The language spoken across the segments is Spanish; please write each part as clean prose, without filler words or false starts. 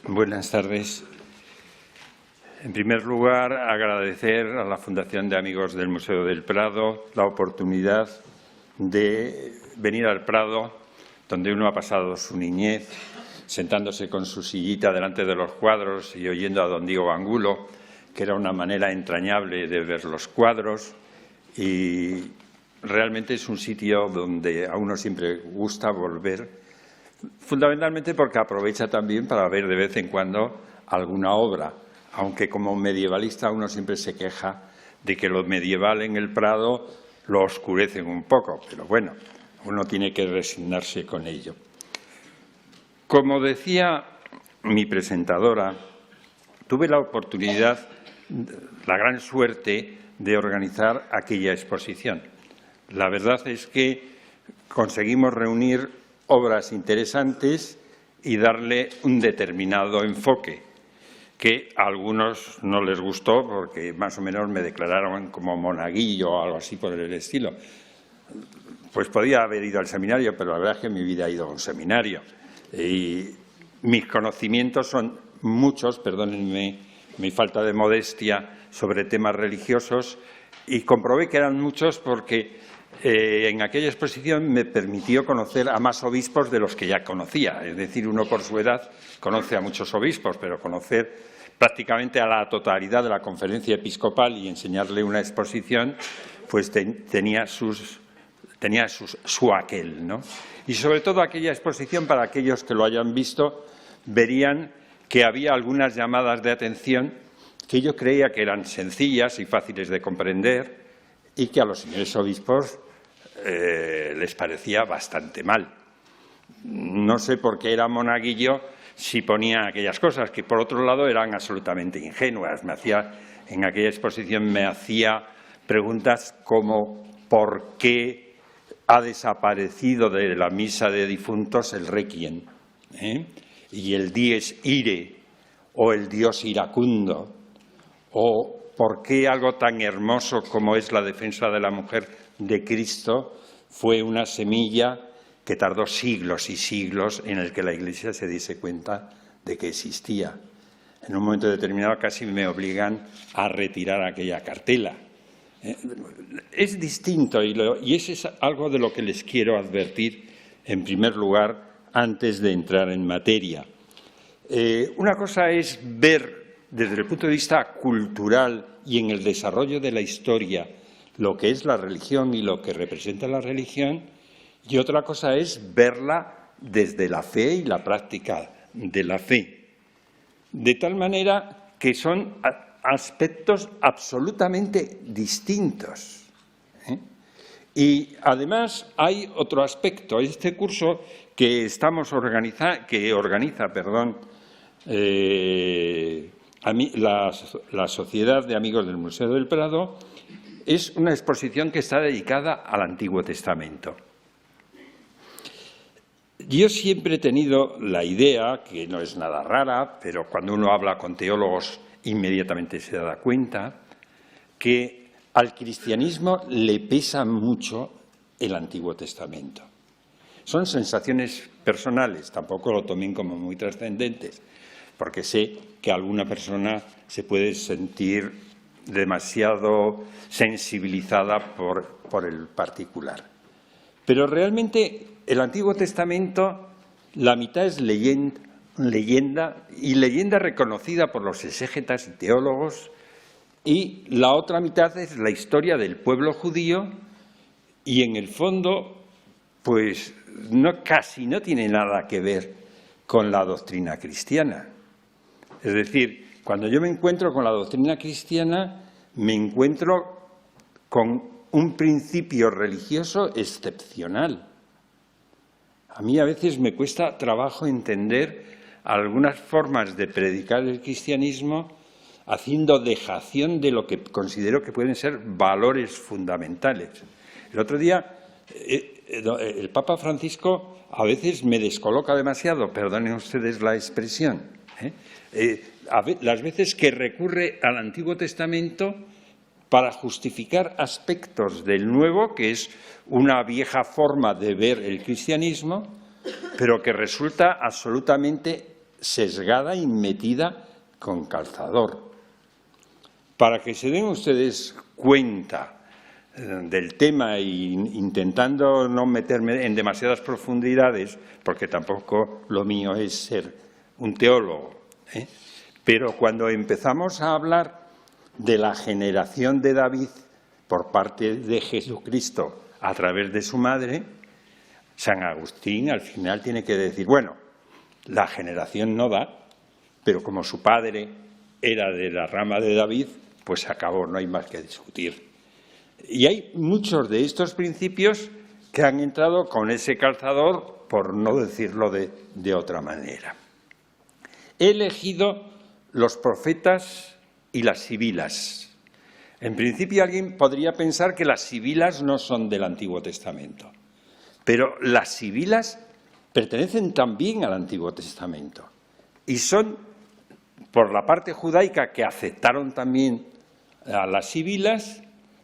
Buenas tardes. En primer lugar, agradecer a la Fundación de Amigos del Museo del Prado la oportunidad de venir al Prado, donde uno ha pasado su niñez, sentándose con su sillita delante de los cuadros y oyendo a don Diego Angulo, que era una manera entrañable de ver los cuadros, y realmente es un sitio donde a uno siempre gusta volver, fundamentalmente porque aprovecha también para ver de vez en cuando alguna obra, aunque como medievalista uno siempre se queja de que lo medieval en el Prado lo oscurecen un poco, pero bueno, uno tiene que resignarse con ello. Como decía mi presentadora, tuve la oportunidad, la gran suerte de organizar aquella exposición. La verdad es que conseguimos reunir obras interesantes y darle un determinado enfoque, que a algunos no les gustó porque más o menos me declararon como monaguillo o algo así por el estilo. Pues podía haber ido al seminario, pero la verdad es que en mi vida he ido a un seminario. Y mis conocimientos son muchos, perdónenme mi falta de modestia, sobre temas religiosos, y comprobé que eran muchos porque en aquella exposición me permitió conocer a más obispos de los que ya conocía. Es decir, uno por su edad conoce a muchos obispos, pero conocer prácticamente a la totalidad de la conferencia episcopal y enseñarle una exposición, pues tenía su aquel, ¿no? Y sobre todo aquella exposición, para aquellos que lo hayan visto, verían que había algunas llamadas de atención que yo creía que eran sencillas y fáciles de comprender y que a los señores obispos les parecía bastante mal. No sé por qué era monaguillo si ponía aquellas cosas, que por otro lado eran absolutamente ingenuas. En aquella exposición me hacía preguntas como ¿por qué ha desaparecido de la misa de difuntos el requiem? Y el dies irae, o el Dios iracundo, o por qué algo tan hermoso como es la defensa de la mujer de Cristo fue una semilla que tardó siglos y siglos en el que la Iglesia se diese cuenta de que existía. En un momento determinado casi me obligan a retirar aquella cartela. Es distinto y eso es algo de lo que les quiero advertir en primer lugar antes de entrar en materia. Una cosa es ver desde el punto de vista cultural y en el desarrollo de la historia lo que es la religión y lo que representa la religión, y otra cosa es verla desde la fe y la práctica de la fe. De tal manera que son aspectos absolutamente distintos. Y además hay otro aspecto. Este curso que organiza la Sociedad de Amigos del Museo del Prado, es una exposición que está dedicada al Antiguo Testamento. Yo siempre he tenido la idea, que no es nada rara, pero cuando uno habla con teólogos inmediatamente se da cuenta, que al cristianismo le pesa mucho el Antiguo Testamento. Son sensaciones personales, tampoco lo tomen como muy trascendentes, porque sé que alguna persona se puede sentir demasiado sensibilizada por el particular. Pero realmente el Antiguo Testamento, la mitad es leyenda reconocida por los exégetas y teólogos, y la otra mitad es la historia del pueblo judío, y en el fondo pues casi no tiene nada que ver con la doctrina cristiana. Es decir, cuando yo me encuentro con la doctrina cristiana, me encuentro con un principio religioso excepcional. A mí a veces me cuesta trabajo entender algunas formas de predicar el cristianismo haciendo dejación de lo que considero que pueden ser valores fundamentales. El otro día, el Papa Francisco a veces me descoloca demasiado, perdonen ustedes la expresión, las veces que recurre al Antiguo Testamento para justificar aspectos del Nuevo, que es una vieja forma de ver el cristianismo, pero que resulta absolutamente sesgada y metida con calzador. Para que se den ustedes cuenta del tema e intentando no meterme en demasiadas profundidades, porque tampoco lo mío es ser un teólogo, pero cuando empezamos a hablar de la generación de David por parte de Jesucristo a través de su madre, San Agustín al final tiene que decir, bueno, la generación no da, pero como su padre era de la rama de David, pues se acabó, no hay más que discutir. Y hay muchos de estos principios que han entrado con ese calzador, por no decirlo de otra manera. He elegido los profetas y las sibilas. En principio alguien podría pensar que las sibilas no son del Antiguo Testamento, pero las sibilas pertenecen también al Antiguo Testamento y son, por la parte judaica que aceptaron también a las sibilas,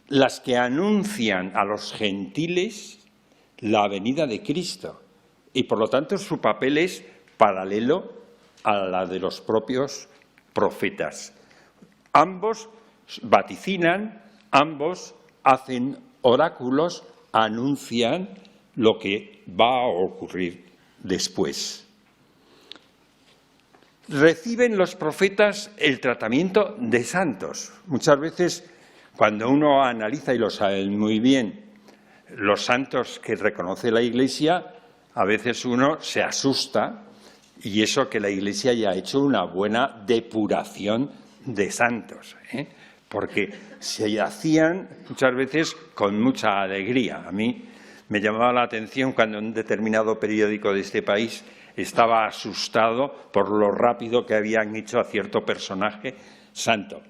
las que anuncian a los gentiles la venida de Cristo y por lo tanto su papel es paralelo a la de los propios profetas. Ambos vaticinan, ambos hacen oráculos, anuncian lo que va a ocurrir después. Reciben los profetas el tratamiento de santos. Muchas veces, cuando uno analiza, y lo sabe muy bien, los santos que reconoce la Iglesia, a veces uno se asusta, y eso que la Iglesia ya ha hecho una buena depuración de santos, porque se hacían muchas veces con mucha alegría. A mí me llamaba la atención cuando en un determinado periódico de este país estaba asustado por lo rápido que habían hecho a cierto personaje santo.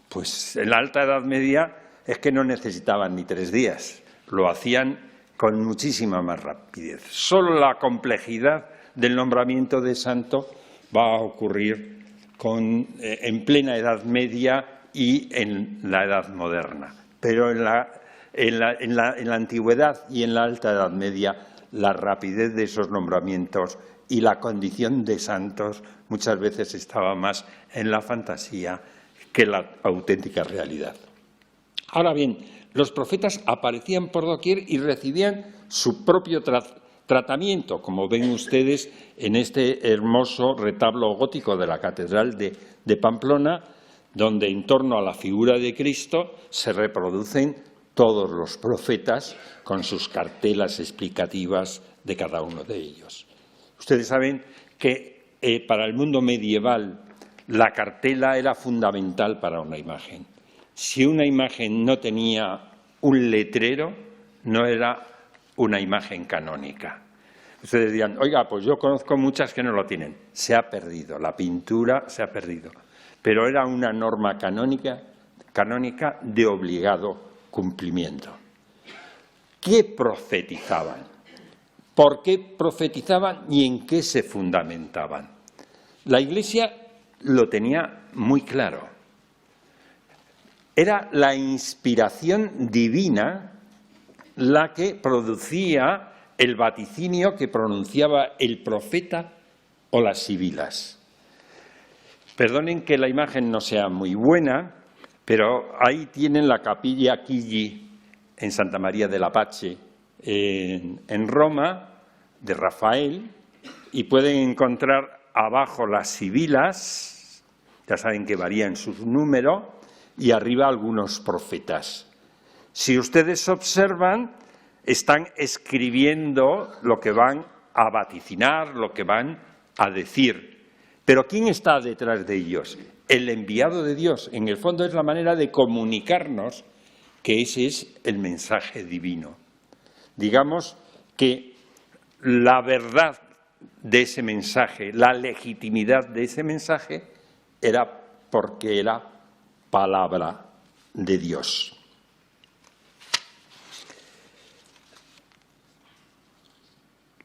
Pues en la Alta Edad Media es que no necesitaban ni 3 días, lo hacían con muchísima más rapidez. Solo la complejidad del nombramiento de santo va a ocurrir en plena Edad Media y en la Edad Moderna. Pero en la Antigüedad y en la Alta Edad Media, la rapidez de esos nombramientos y la condición de santos muchas veces estaba más en la fantasía que la auténtica realidad. Ahora bien, los profetas aparecían por doquier y recibían su propio tratamiento, como ven ustedes en este hermoso retablo gótico de la Catedral de Pamplona, donde en torno a la figura de Cristo se reproducen todos los profetas con sus cartelas explicativas de cada uno de ellos. Ustedes saben que para el mundo medieval la cartela era fundamental para una imagen. Si una imagen no tenía un letrero, no era una imagen canónica. Ustedes dirán, oiga, pues yo conozco muchas que no lo tienen. Se ha perdido, la pintura se ha perdido. Pero era una norma canónica de obligado cumplimiento. ¿Qué profetizaban? ¿Por qué profetizaban y en qué se fundamentaban? La Iglesia lo tenía muy claro. Era la inspiración divina la que producía el vaticinio que pronunciaba el profeta o las sibilas. Perdonen que la imagen no sea muy buena, pero ahí tienen la capilla Chigi en Santa María de la Pace, en Roma, de Rafael, y pueden encontrar abajo las sibilas, ya saben que varían su número, y arriba algunos profetas. Si ustedes observan, están escribiendo lo que van a vaticinar, lo que van a decir. Pero ¿quién está detrás de ellos? El enviado de Dios. En el fondo es la manera de comunicarnos que ese es el mensaje divino. Digamos que la verdad de ese mensaje, la legitimidad de ese mensaje, era porque era palabra de Dios.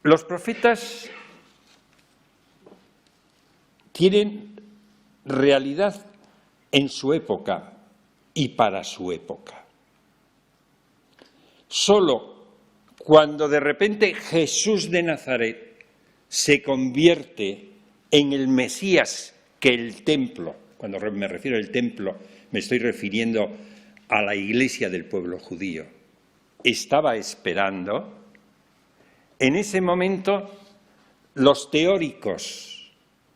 Los profetas tienen realidad en su época y para su época. Solo cuando de repente Jesús de Nazaret se convierte en el Mesías que el templo, cuando me refiero al templo, me estoy refiriendo a la iglesia del pueblo judío, estaba esperando, en ese momento los teóricos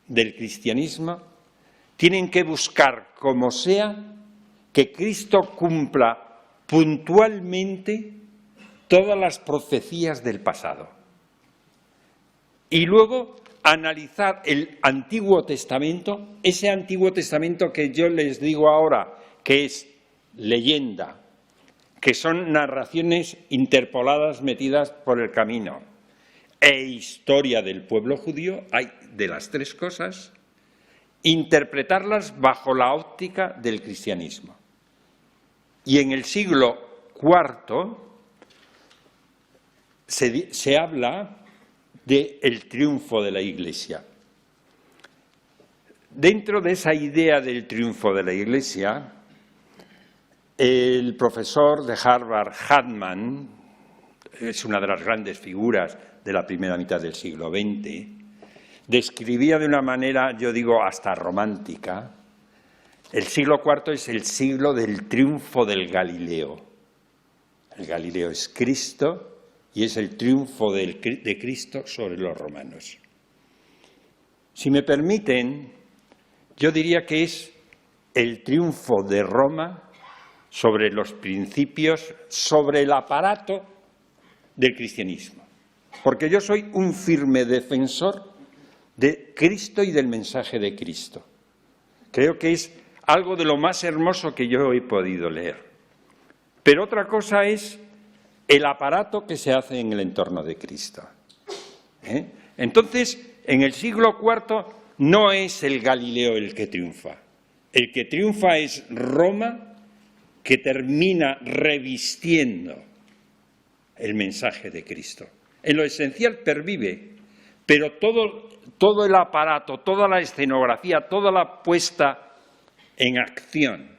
del cristianismo tienen que buscar, como sea, que Cristo cumpla puntualmente todas las profecías del pasado. Y luego analizar el Antiguo Testamento, ese Antiguo Testamento que yo les digo ahora que es leyenda, que son narraciones interpoladas metidas por el camino, e historia del pueblo judío, hay de las tres cosas, interpretarlas bajo la óptica del cristianismo. Y en el siglo IV se habla del triunfo de la Iglesia. Dentro de esa idea del triunfo de la Iglesia, el profesor de Harvard, Hartman, es una de las grandes figuras de la primera mitad del siglo XX, describía de una manera, yo digo, hasta romántica, el siglo IV es el siglo del triunfo del Galileo. El Galileo es Cristo y es el triunfo de Cristo sobre los romanos. Si me permiten, yo diría que es el triunfo de Roma sobre los principios, sobre el aparato del cristianismo. Porque yo soy un firme defensor de Cristo y del mensaje de Cristo. Creo que es algo de lo más hermoso que yo he podido leer. Pero otra cosa es el aparato que se hace en el entorno de Cristo. Entonces, en el siglo IV no es el Galileo el que triunfa. El que triunfa es Roma, que termina revistiendo el mensaje de Cristo. En lo esencial pervive, pero todo el aparato, toda la escenografía, toda la puesta en acción,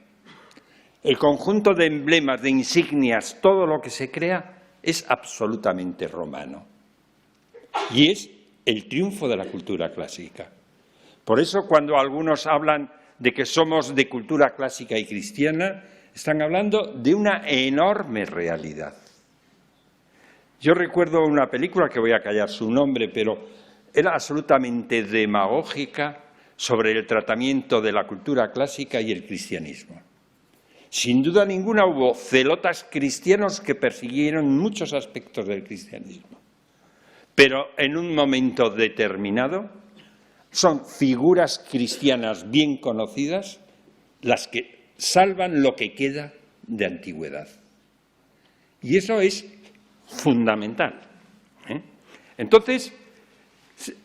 el conjunto de emblemas, de insignias, todo lo que se crea es absolutamente romano. Y es el triunfo de la cultura clásica. Por eso cuando algunos hablan de que somos de cultura clásica y cristiana, están hablando de una enorme realidad. Yo recuerdo una película, que voy a callar su nombre, pero era absolutamente demagógica sobre el tratamiento de la cultura clásica y el cristianismo. Sin duda ninguna hubo celotas cristianos que persiguieron muchos aspectos del cristianismo, pero en un momento determinado son figuras cristianas bien conocidas las que salvan lo que queda de antigüedad. Y eso es fundamental. Entonces,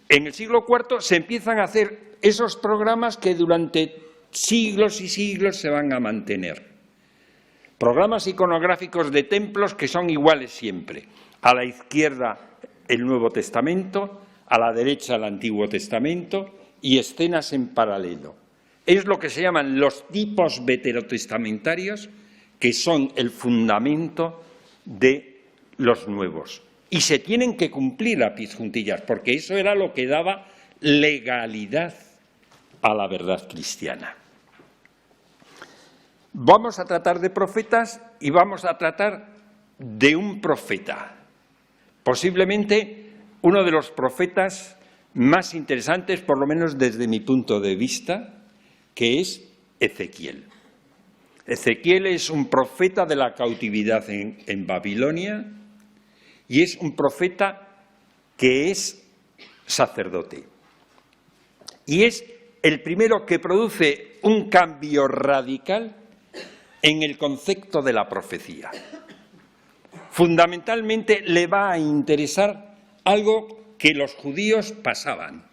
en el siglo IV se empiezan a hacer esos programas que durante siglos y siglos se van a mantener. Programas iconográficos de templos que son iguales siempre. A la izquierda el Nuevo Testamento, a la derecha el Antiguo Testamento y escenas en paralelo. Es lo que se llaman los tipos veterotestamentarios, que son el fundamento de los nuevos. Y se tienen que cumplir a pies juntillas, porque eso era lo que daba legalidad a la verdad cristiana. Vamos a tratar de profetas y vamos a tratar de un profeta, posiblemente uno de los profetas más interesantes, por lo menos desde mi punto de vista, que es Ezequiel. Ezequiel es un profeta de la cautividad en Babilonia y es un profeta que es sacerdote. Y es el primero que produce un cambio radical en el concepto de la profecía. Fundamentalmente le va a interesar algo que los judíos pasaban,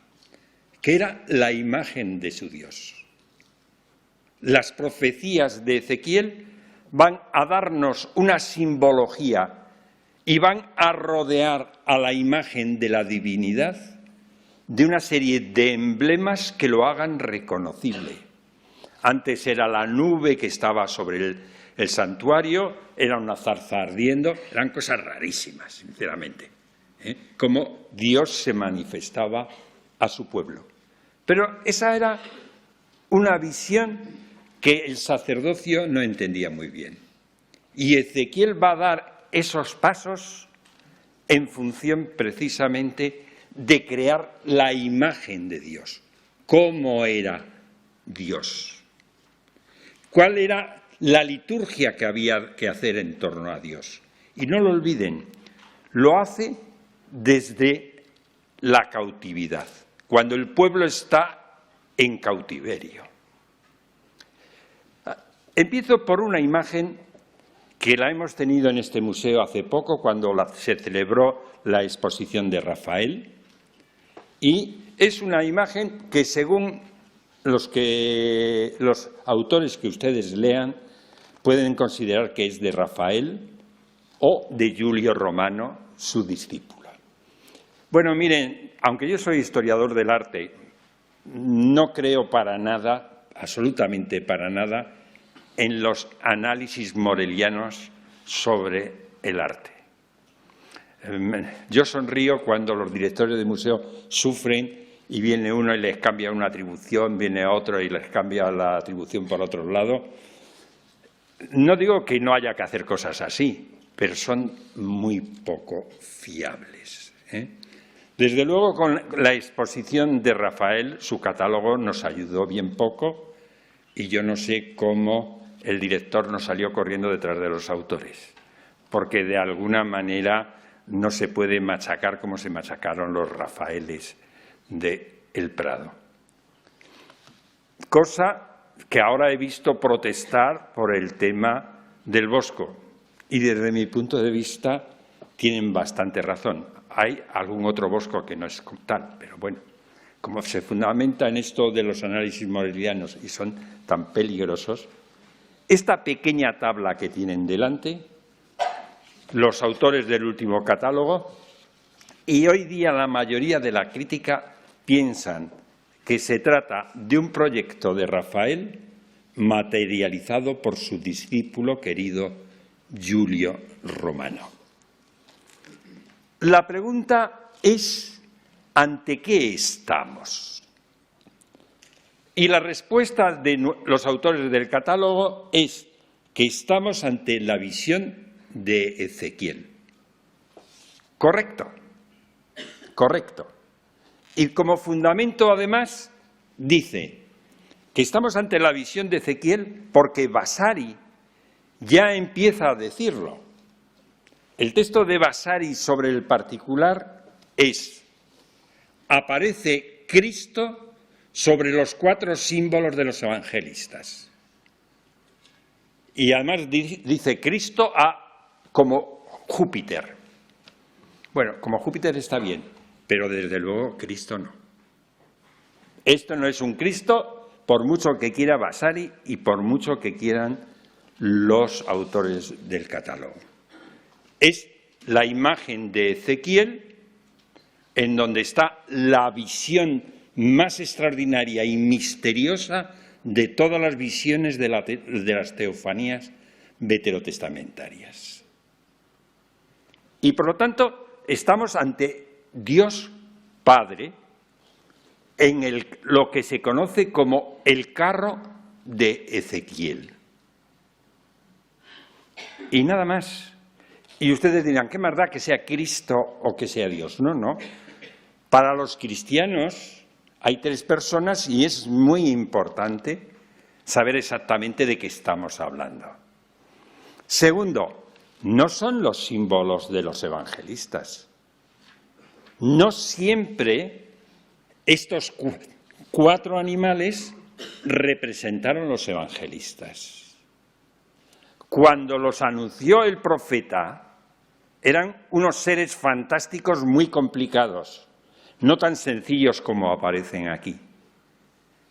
que era la imagen de su Dios. Las profecías de Ezequiel van a darnos una simbología y van a rodear a la imagen de la divinidad de una serie de emblemas que lo hagan reconocible. Antes era la nube que estaba sobre el santuario, era una zarza ardiendo, eran cosas rarísimas, sinceramente, cómo Dios se manifestaba a su pueblo. Pero esa era una visión que el sacerdocio no entendía muy bien. Y Ezequiel va a dar esos pasos en función precisamente de crear la imagen de Dios. ¿Cómo era Dios? ¿Cuál era la liturgia que había que hacer en torno a Dios? Y no lo olviden, lo hace desde la cautividad, cuando el pueblo está en cautiverio. Empiezo por una imagen que la hemos tenido en este museo hace poco, cuando se celebró la exposición de Rafael, y es una imagen que, según los autores que ustedes lean, pueden considerar que es de Rafael o de Giulio Romano, su discípulo. Bueno, miren, aunque yo soy historiador del arte, no creo para nada, absolutamente para nada, en los análisis morelianos sobre el arte. Yo sonrío cuando los directores de museo sufren y viene uno y les cambia una atribución, viene otro y les cambia la atribución por otro lado. No digo que no haya que hacer cosas así, pero son muy poco fiables, ¿eh? Desde luego, con la exposición de Rafael, su catálogo nos ayudó bien poco y yo no sé cómo el director no salió corriendo detrás de los autores, porque de alguna manera no se puede machacar como se machacaron los Rafaeles de El Prado. Cosa que ahora he visto protestar por el tema del Bosco y desde mi punto de vista tienen bastante razón. Hay algún otro Bosco que no es tal, pero bueno, como se fundamenta en esto de los análisis morelianos y son tan peligrosos, esta pequeña tabla que tienen delante, los autores del último catálogo, y hoy día la mayoría de la crítica piensan que se trata de un proyecto de Rafael materializado por su discípulo querido Giulio Romano. La pregunta es, ¿ante qué estamos? Y la respuesta de los autores del catálogo es que estamos ante la visión de Ezequiel. Correcto, correcto. Y como fundamento, además, dice que estamos ante la visión de Ezequiel porque Vasari ya empieza a decirlo. El texto de Vasari sobre el particular es: aparece Cristo sobre los 4 símbolos de los evangelistas. Y además dice Cristo como Júpiter. Bueno, como Júpiter está bien, pero desde luego Cristo no. Esto no es un Cristo, por mucho que quiera Vasari y por mucho que quieran los autores del catálogo. Es la imagen de Ezequiel en donde está la visión más extraordinaria y misteriosa de todas las visiones de las teofanías veterotestamentarias. Y por lo tanto estamos ante Dios Padre en lo que se conoce como el carro de Ezequiel. Y nada más. Y ustedes dirán, ¿qué más da que sea Cristo o que sea Dios? No, no. Para los cristianos hay 3 personas y es muy importante saber exactamente de qué estamos hablando. Segundo, no son los símbolos de los evangelistas. No siempre estos 4 animales representaron los evangelistas. Cuando los anunció el profeta, eran unos seres fantásticos muy complicados, no tan sencillos como aparecen aquí,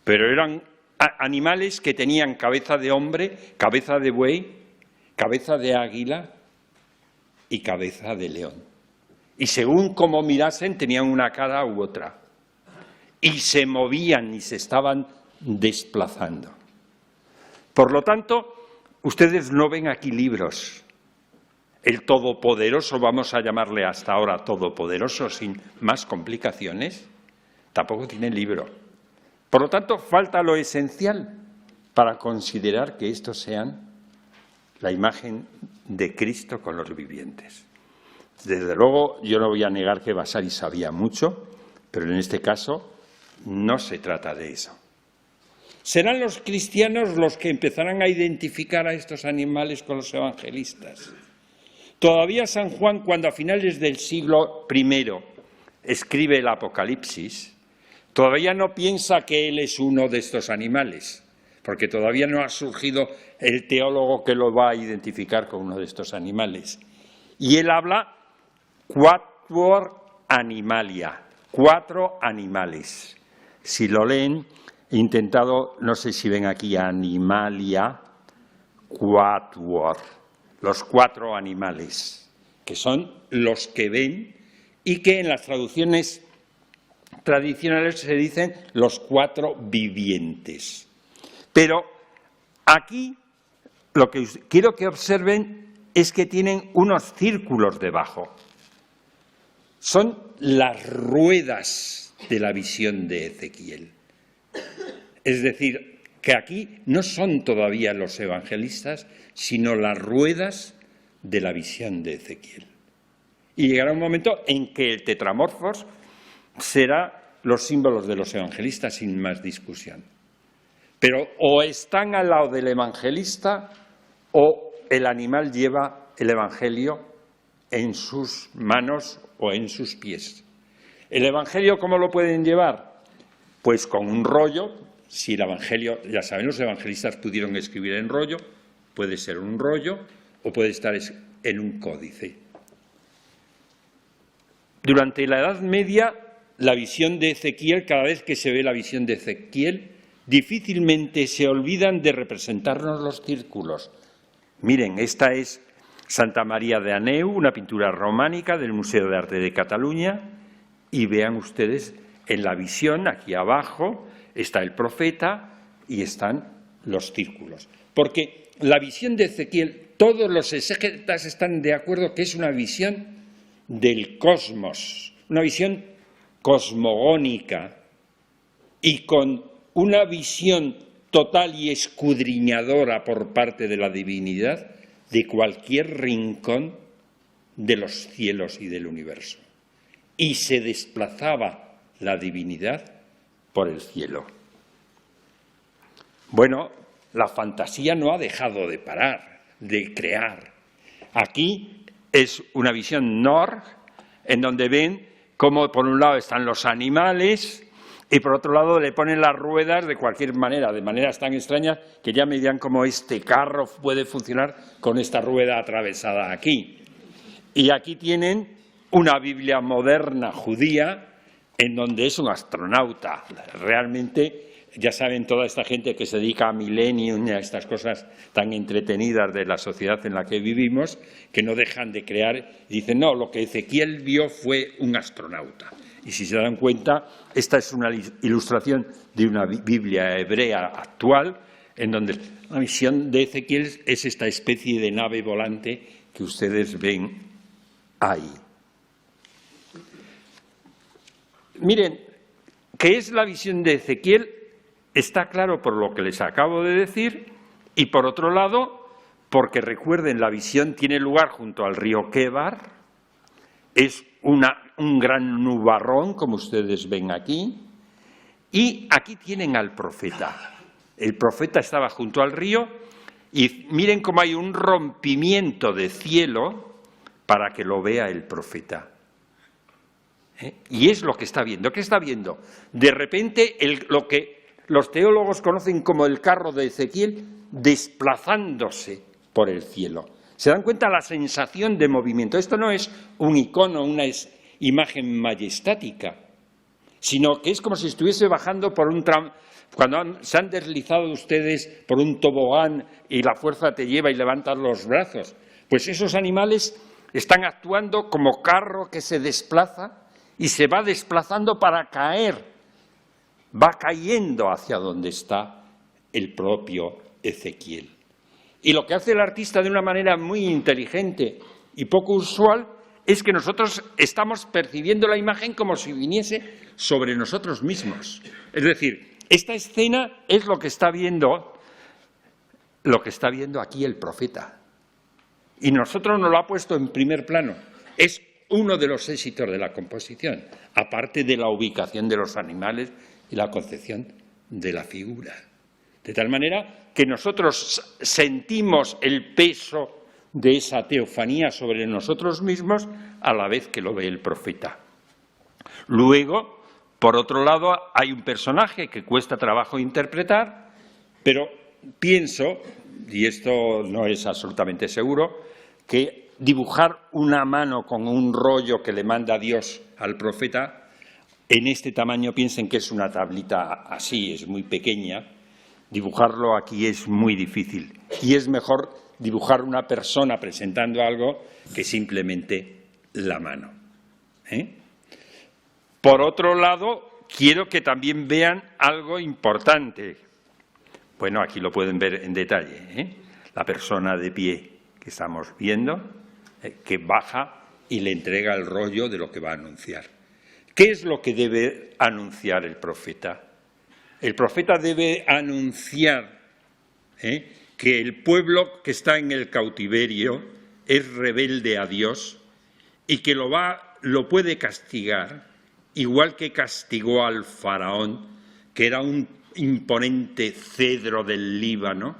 pero eran animales que tenían cabeza de hombre, cabeza de buey, cabeza de águila y cabeza de león. Y según cómo mirasen, tenían una cara u otra. Y se movían y se estaban desplazando. Por lo tanto, ustedes no ven aquí libros. El Todopoderoso, vamos a llamarle hasta ahora Todopoderoso sin más complicaciones, tampoco tiene libro. Por lo tanto, falta lo esencial para considerar que estos sean la imagen de Cristo con los vivientes. Desde luego, yo no voy a negar que Vasari sabía mucho, pero en este caso no se trata de eso. Serán los cristianos los que empezarán a identificar a estos animales con los evangelistas. Todavía San Juan, cuando a finales del siglo I escribe el Apocalipsis, todavía no piensa que él es uno de estos animales, porque todavía no ha surgido el teólogo que lo va a identificar con uno de estos animales. Y él habla quatuor animalia, 4 animales. Si lo leen, he intentado, no sé si ven aquí, animalia, quatuor, los 4 animales, que son los que ven y que en las traducciones tradicionales se dicen los 4 vivientes. Pero aquí lo que quiero que observen es que tienen unos círculos debajo. Son las ruedas de la visión de Ezequiel. Es decir, que aquí no son todavía los evangelistas, sino las ruedas de la visión de Ezequiel. Y llegará un momento en que el tetramorfos será los símbolos de los evangelistas sin más discusión. Pero o están al lado del evangelista o el animal lleva el evangelio en sus manos o en sus pies. ¿El evangelio cómo lo pueden llevar? Pues con un rollo. Si el evangelio, ya saben, los evangelistas pudieron escribir en rollo, puede ser un rollo o puede estar en un códice. Durante la Edad Media, la visión de Ezequiel, cada vez que se ve la visión de Ezequiel, difícilmente se olvidan de representarnos los círculos. Miren, esta es Santa María de Aneu, una pintura románica del Museo de Arte de Cataluña, y vean ustedes en la visión, aquí abajo, está el profeta y están los círculos. Porque la visión de Ezequiel, todos los exégetas están de acuerdo que es una visión del cosmos, una visión cosmogónica y con una visión total y escudriñadora por parte de la divinidad de cualquier rincón de los cielos y del universo. Y se desplazaba la divinidad por el cielo. Bueno, la fantasía no ha dejado de parar, de crear. Aquí es una visión Norg, en donde ven cómo por un lado están los animales y por otro lado le ponen las ruedas de cualquier manera, de maneras tan extrañas que ya me dirán cómo este carro puede funcionar con esta rueda atravesada aquí. Y aquí tienen una Biblia moderna judía en donde es un astronauta. Realmente, ya saben, toda esta gente que se dedica a Millennium y a estas cosas tan entretenidas de la sociedad en la que vivimos, que no dejan de crear, y dicen, no, lo que Ezequiel vio fue un astronauta. Y si se dan cuenta, esta es una ilustración de una Biblia hebrea actual, en donde la visión de Ezequiel es esta especie de nave volante que ustedes ven ahí. Miren, ¿qué es la visión de Ezequiel? Está claro por lo que les acabo de decir y, por otro lado, porque recuerden, la visión tiene lugar junto al río Quebar, es un gran nubarrón, como ustedes ven aquí, y aquí tienen al profeta. El profeta estaba junto al río y miren cómo hay un rompimiento de cielo para que lo vea el profeta. Y es lo que está viendo. ¿Qué está viendo? De repente lo que los teólogos conocen como el carro de Ezequiel desplazándose por el cielo. ¿Se dan cuenta la sensación de movimiento? Esto no es un icono, una imagen majestática, sino que es como si estuviese bajando por un tram. Cuando se han deslizado ustedes por un tobogán y la fuerza te lleva y levantas los brazos, pues esos animales están actuando como carro que se desplaza y se va desplazando para caer, va cayendo hacia donde está el propio Ezequiel. Y lo que hace el artista de una manera muy inteligente y poco usual es que nosotros estamos percibiendo la imagen como si viniese sobre nosotros mismos. Es decir, Esta escena es lo que está viendo aquí el profeta. Y nosotros nos lo ha puesto en primer plano. Es uno de los éxitos de la composición, aparte de la ubicación de los animales y la concepción de la figura. De tal manera que nosotros sentimos el peso de esa teofanía sobre nosotros mismos a la vez que lo ve el profeta. Luego, por otro lado, hay un personaje que cuesta trabajo interpretar, pero pienso, y esto no es absolutamente seguro, que dibujar una mano con un rollo que le manda Dios al profeta, en este tamaño, piensen que es una tablita así, es muy pequeña, dibujarlo aquí es muy difícil. Y es mejor dibujar una persona presentando algo que simplemente la mano. Por otro lado, quiero que también vean algo importante. Bueno, aquí lo pueden ver en detalle. La persona de pie que estamos viendo, que baja y le entrega el rollo de lo que va a anunciar. ¿Qué es lo que debe anunciar el profeta? El profeta debe anunciar que el pueblo que está en el cautiverio es rebelde a Dios y que lo puede castigar, igual que castigó al faraón, que era un imponente cedro del Líbano,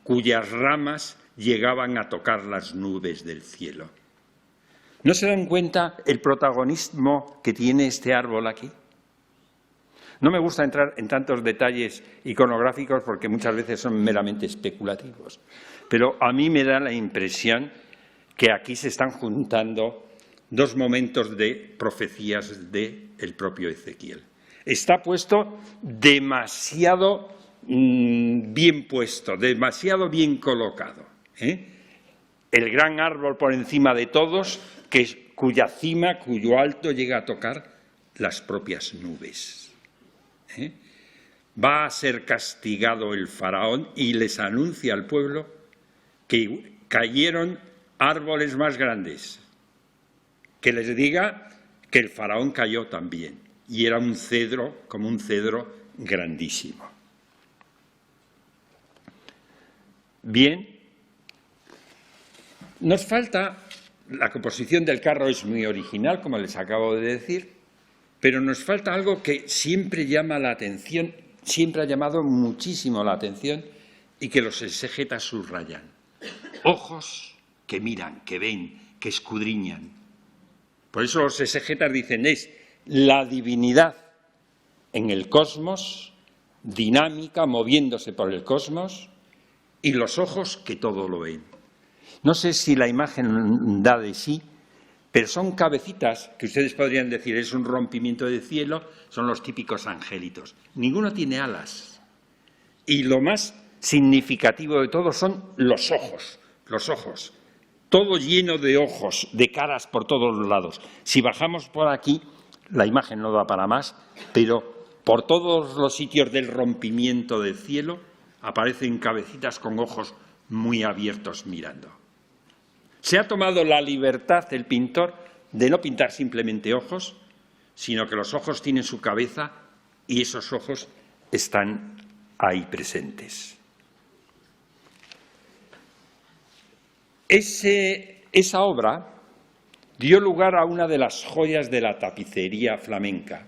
cuyas ramas llegaban a tocar las nubes del cielo. ¿No se dan cuenta el protagonismo que tiene este árbol aquí? No me gusta entrar en tantos detalles iconográficos porque muchas veces son meramente especulativos, pero a mí me da la impresión que aquí se están juntando dos momentos de profecías del propio Ezequiel. Está puesto demasiado bien puesto, demasiado bien colocado. El gran árbol por encima de todos, cuya cima, cuyo alto llega a tocar las propias nubes. Va a ser castigado el faraón y les anuncia al pueblo que cayeron árboles más grandes, que les diga que el faraón cayó también y era un cedro, como un cedro grandísimo. Bien, nos falta, la composición del carro es muy original, como les acabo de decir, pero nos falta algo que siempre llama la atención, siempre ha llamado muchísimo la atención y que los exegetas subrayan. Ojos que miran, que ven, que escudriñan. Por eso los exegetas dicen, es la divinidad en el cosmos, dinámica, moviéndose por el cosmos, y los ojos que todo lo ven. No sé si la imagen da de sí, pero son cabecitas que ustedes podrían decir, es un rompimiento del cielo, son los típicos angelitos. Ninguno tiene alas. Y lo más significativo de todo son los ojos. Todo lleno de ojos, de caras por todos los lados. Si bajamos por aquí, la imagen no da para más, pero por todos los sitios del rompimiento del cielo aparecen cabecitas con ojos muy abiertos mirando. Se ha tomado la libertad el pintor de no pintar simplemente ojos, sino que los ojos tienen su cabeza y esos ojos están ahí presentes. Esa obra dio lugar a una de las joyas de la tapicería flamenca,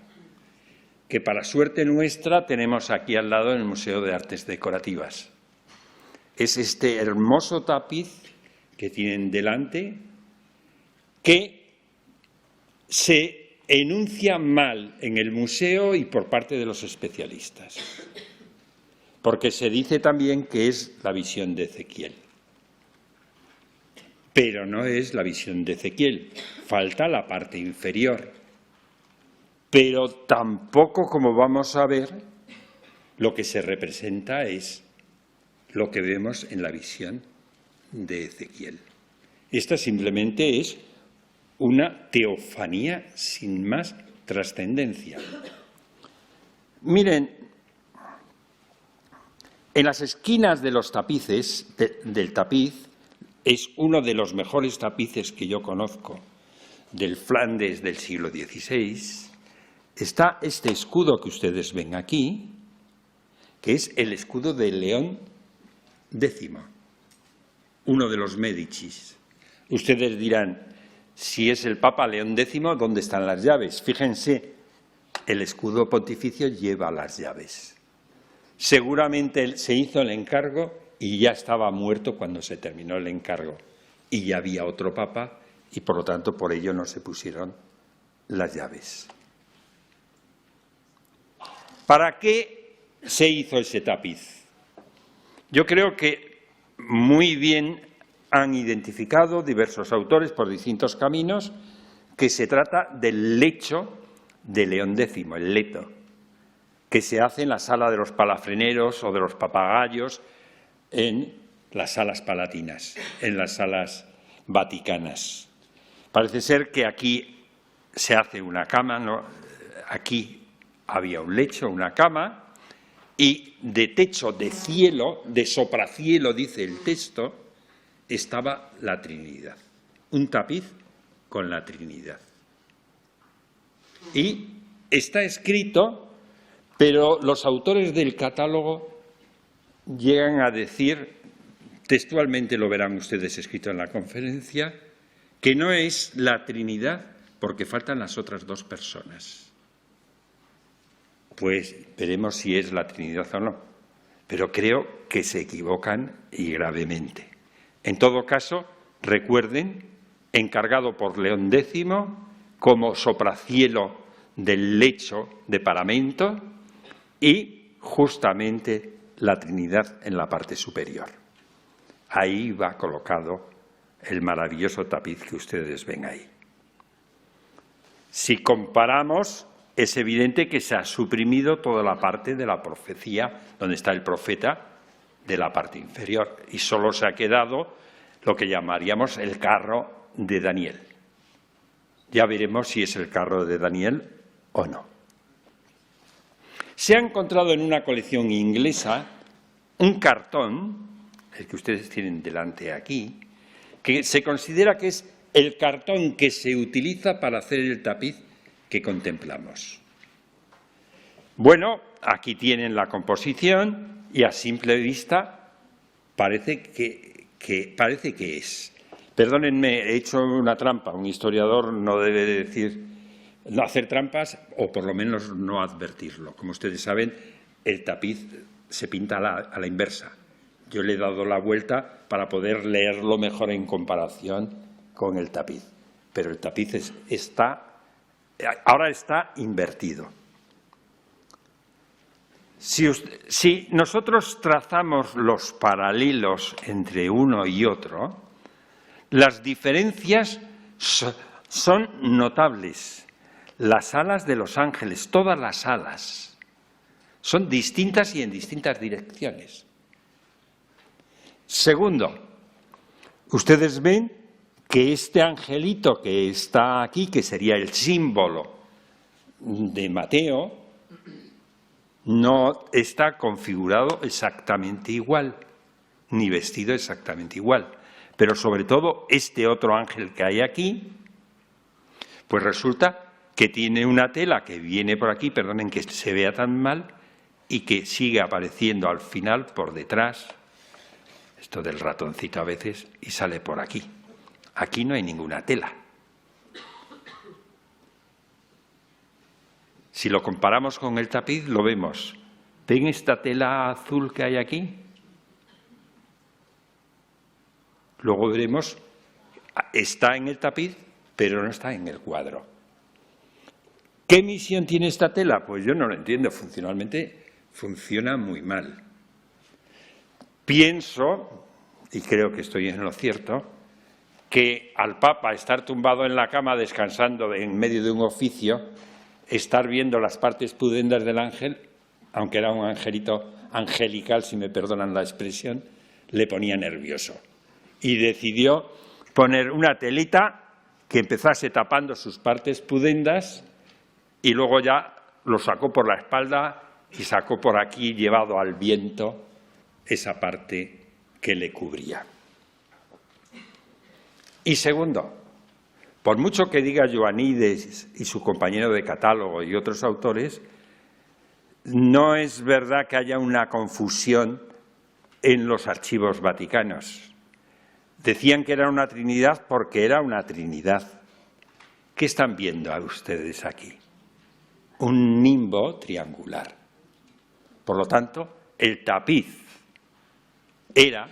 que para suerte nuestra tenemos aquí al lado en el Museo de Artes Decorativas. Es este hermoso tapiz que tienen delante, que se enuncia mal en el museo y por parte de los especialistas, porque se dice también que es la visión de Ezequiel. Pero no es la visión de Ezequiel, falta la parte inferior. Pero tampoco, como vamos a ver, lo que se representa es lo que vemos en la visión de Ezequiel. Esta simplemente es una teofanía sin más trascendencia. Miren, en las esquinas de los tapices, del tapiz, es uno de los mejores tapices que yo conozco, del Flandes del siglo XVI, está este escudo que ustedes ven aquí, que es el escudo de León X, uno de los Médicis. Ustedes dirán, si es el Papa León X, ¿dónde están las llaves? Fíjense, el escudo pontificio lleva las llaves. Seguramente se hizo el encargo y ya estaba muerto cuando se terminó el encargo. Y ya había otro Papa y, por lo tanto, por ello no se pusieron las llaves. ¿Para qué se hizo ese tapiz? Yo creo que muy bien han identificado diversos autores por distintos caminos que se trata del lecho de León X, el leto, que se hace en la sala de los palafreneros o de los papagayos, en las salas palatinas, en las salas vaticanas. Parece ser que aquí se hace una cama, ¿no? Aquí había un lecho, una cama, y de techo de cielo, de sopracielo, dice el texto, estaba la Trinidad. Un tapiz con la Trinidad. Y está escrito, pero los autores del catálogo llegan a decir, textualmente lo verán ustedes escrito en la conferencia, que no es la Trinidad porque faltan las otras dos personas. Pues veremos si es la Trinidad o no, pero creo que se equivocan y gravemente. En todo caso, recuerden, encargado por León X como sopracielo del lecho de paramento y justamente la Trinidad en la parte superior. Ahí va colocado el maravilloso tapiz que ustedes ven ahí. Si comparamos, es evidente que se ha suprimido toda la parte de la profecía, donde está el profeta, de la parte inferior, y solo se ha quedado lo que llamaríamos el carro de Daniel. Ya veremos si es el carro de Daniel o no. Se ha encontrado en una colección inglesa un cartón, el que ustedes tienen delante aquí, que se considera que es el cartón que se utiliza para hacer el tapiz que contemplamos. Bueno, aquí tienen la composición y a simple vista parece que es. Perdónenme, he hecho una trampa. Un historiador no debe decir, no hacer trampas o por lo menos no advertirlo. Como ustedes saben, el tapiz se pinta a la inversa. Yo le he dado la vuelta para poder leerlo mejor en comparación con el tapiz. Pero el tapiz ahora está invertido. Si nosotros trazamos los paralelos entre uno y otro, las diferencias son notables. Las alas de los ángeles, todas las alas, son distintas y en distintas direcciones. Segundo, ustedes ven que este angelito que está aquí, que sería el símbolo de Mateo, no está configurado exactamente igual, ni vestido exactamente igual. Pero sobre todo este otro ángel que hay aquí, pues resulta que tiene una tela que viene por aquí, perdonen que se vea tan mal, y que sigue apareciendo al final por detrás, esto del ratoncito a veces, y sale por aquí. Aquí no hay ninguna tela. Si lo comparamos con el tapiz, lo vemos. ¿Ven esta tela azul que hay aquí? Luego veremos, está en el tapiz, pero no está en el cuadro. ¿Qué misión tiene esta tela? Pues yo no lo entiendo. Funcionalmente funciona muy mal. Pienso, y creo que estoy en lo cierto, que al Papa estar tumbado en la cama descansando en medio de un oficio, estar viendo las partes pudendas del ángel, aunque era un angelito angelical, si me perdonan la expresión, le ponía nervioso. Y decidió poner una telita que empezase tapando sus partes pudendas y luego ya lo sacó por la espalda y sacó por aquí, llevado al viento, esa parte que le cubría. Y segundo, por mucho que diga Joanides y su compañero de catálogo y otros autores, no es verdad que haya una confusión en los archivos vaticanos. Decían que era una trinidad porque era una trinidad. ¿Qué están viendo ustedes aquí? Un nimbo triangular. Por lo tanto, el tapiz era,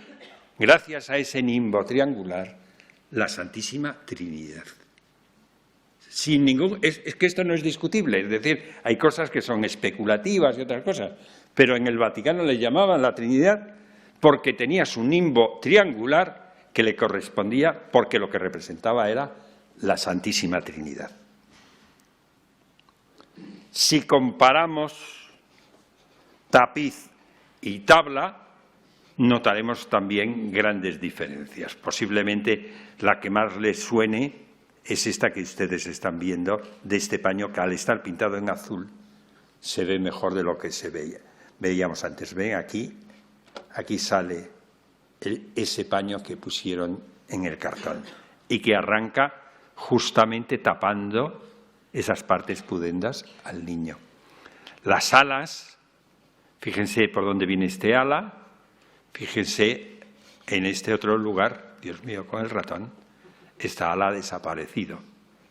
gracias a ese nimbo triangular, la Santísima Trinidad. Sin ningún, es que esto no es discutible, es decir, hay cosas que son especulativas y otras cosas, pero en el Vaticano le llamaban la Trinidad porque tenía su nimbo triangular que le correspondía, porque lo que representaba era la Santísima Trinidad. Si comparamos tapiz y tabla, notaremos también grandes diferencias. Posiblemente la que más les suene es esta que ustedes están viendo, de este paño que al estar pintado en azul se ve mejor de lo que veíamos antes. Ven aquí sale ese paño que pusieron en el cartón y que arranca justamente tapando esas partes pudendas al niño. Las alas, fíjense por dónde viene este ala, fíjense en este otro lugar, Dios mío, con el ratón, esta ala ha desaparecido.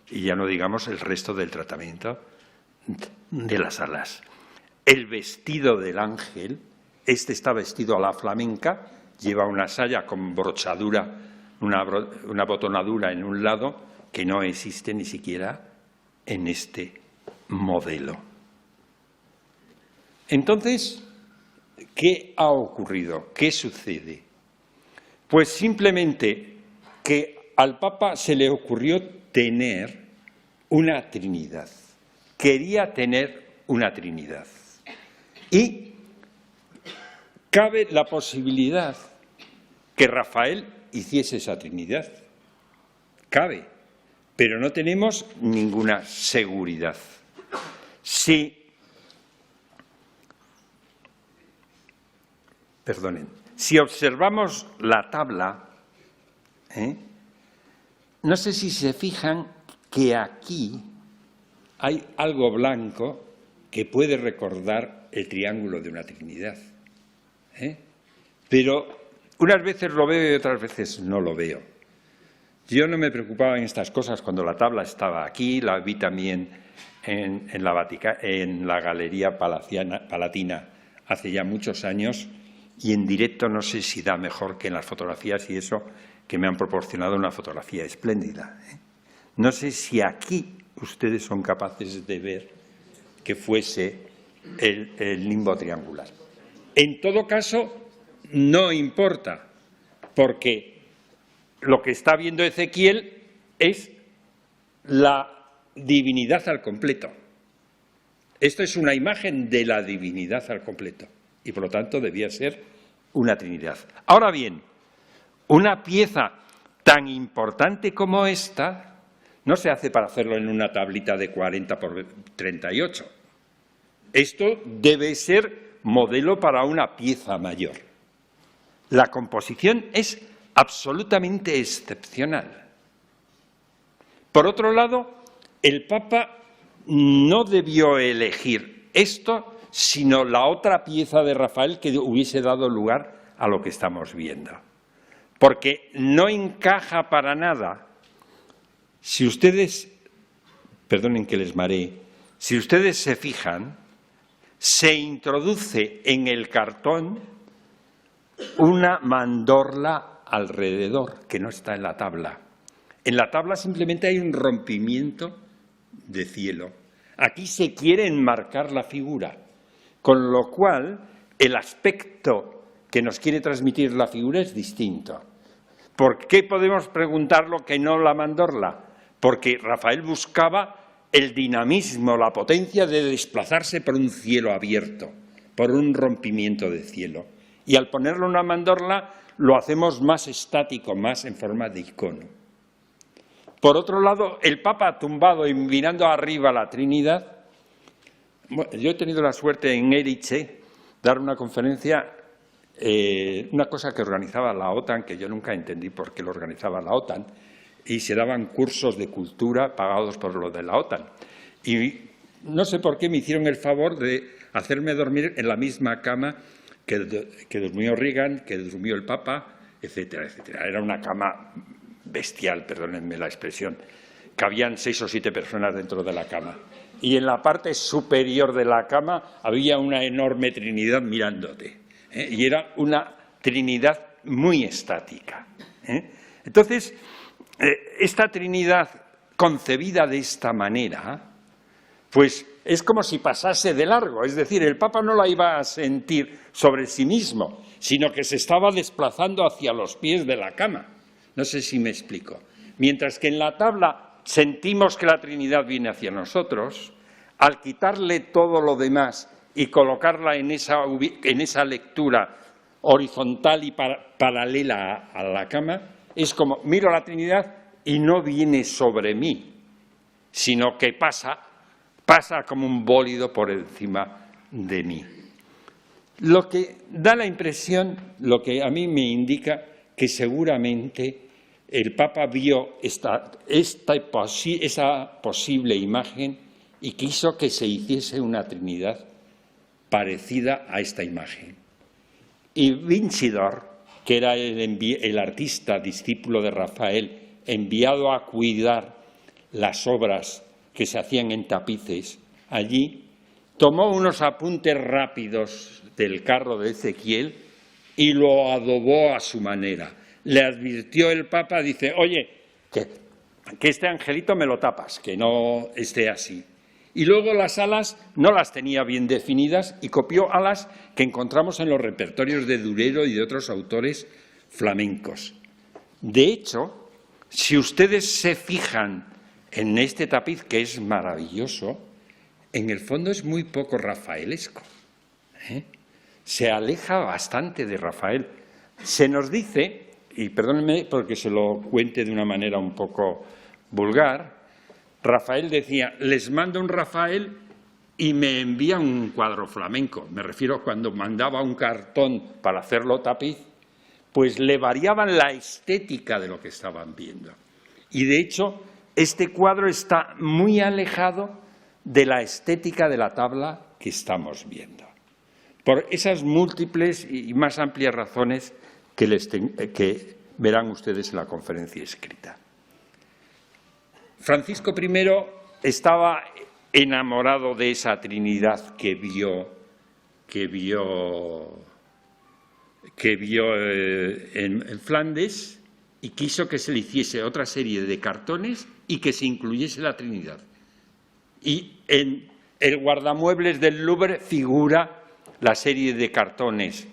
Y ya no digamos el resto del tratamiento de las alas. El vestido del ángel, este está vestido a la flamenca, lleva una saya con brochadura, una botonadura en un lado que no existe ni siquiera en este modelo. Entonces, ¿qué ha ocurrido? ¿Qué sucede? Pues simplemente que al Papa se le ocurrió tener una Trinidad. Quería tener una Trinidad. Y cabe la posibilidad que Rafael hiciese esa Trinidad. Cabe, pero no tenemos ninguna seguridad. Si observamos la tabla, no sé si se fijan que aquí hay algo blanco que puede recordar el triángulo de una Trinidad. Pero unas veces lo veo y otras veces no lo veo. Yo no me preocupaba en estas cosas cuando la tabla estaba aquí, la vi también en la Galería Palatina hace ya muchos años, y en directo no sé si da mejor que en las fotografías y eso, que me han proporcionado una fotografía espléndida. No sé si aquí ustedes son capaces de ver que fuese el nimbo triangular. En todo caso, no importa, porque lo que está viendo Ezequiel es la divinidad al completo. Esto es una imagen de la divinidad al completo y, por lo tanto, debía ser una Trinidad. Ahora bien, una pieza tan importante como esta no se hace para hacerlo en una tablita de 40 por 38. Esto debe ser modelo para una pieza mayor. La composición es absolutamente excepcional. Por otro lado, el Papa no debió elegir esto, sino la otra pieza de Rafael que hubiese dado lugar a lo que estamos viendo. Porque no encaja para nada. Si ustedes, perdonen que les maree, si ustedes se fijan, se introduce en el cartón una mandorla alrededor, que no está en la tabla. En la tabla simplemente hay un rompimiento de cielo. Aquí se quiere enmarcar la figura, con lo cual el aspecto que nos quiere transmitir la figura es distinto. ¿Por qué podemos preguntarlo que no la mandorla? Porque Rafael buscaba el dinamismo, la potencia de desplazarse por un cielo abierto, por un rompimiento de cielo. Y al ponerle una mandorla lo hacemos más estático, más en forma de icono. Por otro lado, el Papa tumbado y mirando arriba la Trinidad. Bueno, yo he tenido la suerte en Erice dar una conferencia, una cosa que organizaba la OTAN, que yo nunca entendí por qué lo organizaba la OTAN, y se daban cursos de cultura pagados por lo de la OTAN. Y no sé por qué me hicieron el favor de hacerme dormir en la misma cama que durmió Reagan, que durmió el Papa, etcétera, etcétera. Era una cama bestial, perdónenme la expresión. Cabían 6 o 7 personas dentro de la cama. Y en la parte superior de la cama había una enorme Trinidad mirándote. Y era una Trinidad muy estática. Entonces, esta Trinidad concebida de esta manera, pues es como si pasase de largo. Es decir, el Papa no la iba a sentir sobre sí mismo, sino que se estaba desplazando hacia los pies de la cama. No sé si me explico. Mientras que en la tabla sentimos que la Trinidad viene hacia nosotros, al quitarle todo lo demás y colocarla en esa lectura horizontal y paralela a la cama, es como miro a la Trinidad y no viene sobre mí, sino que pasa como un bólido por encima de mí. Lo que da la impresión, lo que a mí me indica que seguramente el Papa vio esa posible imagen y quiso que se hiciese una Trinidad parecida a esta imagen. Y Vincidor, que era el artista discípulo de Rafael, enviado a cuidar las obras que se hacían en tapices allí, tomó unos apuntes rápidos del carro de Ezequiel y lo adobó a su manera. Le advirtió el Papa, dice, oye, que este angelito me lo tapas, que no esté así. Y luego las alas no las tenía bien definidas y copió alas que encontramos en los repertorios de Durero y de otros autores flamencos. De hecho, si ustedes se fijan en este tapiz, que es maravilloso, en el fondo es muy poco rafaelesco. Se aleja bastante de Rafael. Se nos dice, y perdónenme porque se lo cuente de una manera un poco vulgar, Rafael decía, les mando un Rafael y me envía un cuadro flamenco. Me refiero cuando mandaba un cartón para hacerlo tapiz, pues le variaban la estética de lo que estaban viendo. Y de hecho, este cuadro está muy alejado de la estética de la tabla que estamos viendo. Por esas múltiples y más amplias razones que verán ustedes en la conferencia escrita. Francisco I estaba enamorado de esa Trinidad que vio en Flandes y quiso que se le hiciese otra serie de cartones y que se incluyese la Trinidad. Y en el guardamuebles del Louvre figura la serie de cartones